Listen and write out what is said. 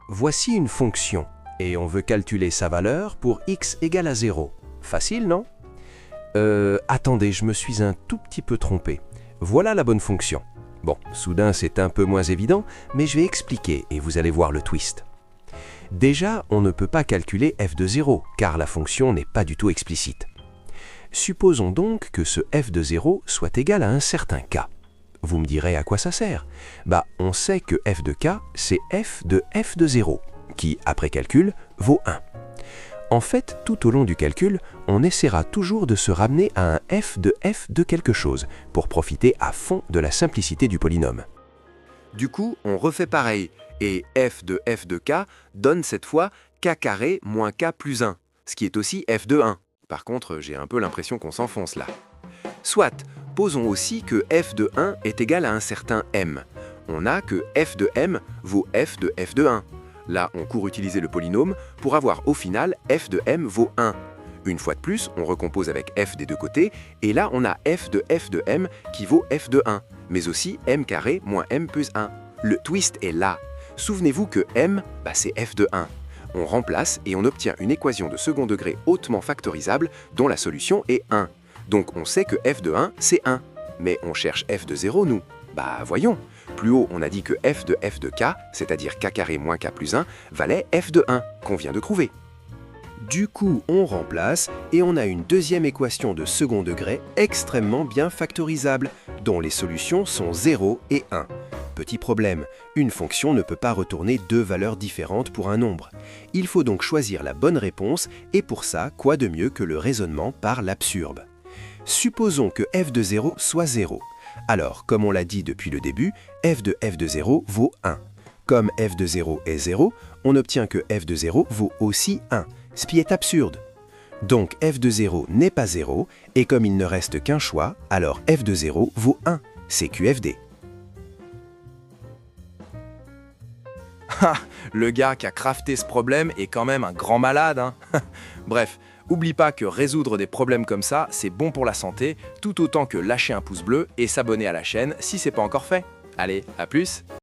Voici une fonction, et on veut calculer sa valeur pour x égale à 0. Facile, non? Attendez, je me suis un tout petit peu trompé. Voilà la bonne fonction. Bon, soudain c'est un peu moins évident, mais je vais expliquer et vous allez voir le twist. Déjà, on ne peut pas calculer f de 0, car la fonction n'est pas du tout explicite. Supposons donc que ce f de 0 soit égal à un certain k. Vous me direz à quoi ça sert? On sait que f de k, c'est f de 0, qui, après calcul, vaut 1. En fait, tout au long du calcul, on essaiera toujours de se ramener à un f de quelque chose, pour profiter à fond de la simplicité du polynôme. Du coup, on refait pareil, et f de k donne cette fois k carré moins k plus 1, ce qui est aussi f de 1. Par contre, j'ai un peu l'impression qu'on s'enfonce là. Soit, posons aussi que f de 1 est égal à un certain m. On a que f de m vaut f de 1. Là, on court utiliser le polynôme pour avoir au final f de m vaut 1. Une fois de plus, on recompose avec f des deux côtés, et là on a f de m qui vaut f de 1, mais aussi m carré moins m plus 1. Le twist est là. Souvenez-vous que m, c'est f de 1. On remplace et on obtient une équation de second degré hautement factorisable dont la solution est 1. Donc on sait que f de 1, c'est 1. Mais on cherche f de 0, nous. Voyons. Plus haut, on a dit que f de k, c'est-à-dire k carré moins k plus 1, valait f de 1, qu'on vient de trouver. Du coup, on remplace et on a une deuxième équation de second degré extrêmement bien factorisable, dont les solutions sont 0 et 1. Petit problème, une fonction ne peut pas retourner deux valeurs différentes pour un nombre. Il faut donc choisir la bonne réponse et pour ça, quoi de mieux que le raisonnement par l'absurde. Supposons que f de 0 soit 0. Alors, comme on l'a dit depuis le début, f de 0 vaut 1. Comme f de 0 est 0, on obtient que f de 0 vaut aussi 1, ce qui est absurde. Donc f de 0 n'est pas 0, et comme il ne reste qu'un choix, alors f de 0 vaut 1, c'est QFD. Le gars qui a crafté ce problème est quand même un grand malade, hein. Bref, oublie pas que résoudre des problèmes comme ça, c'est bon pour la santé, tout autant que lâcher un pouce bleu et s'abonner à la chaîne si c'est pas encore fait. Allez, à plus!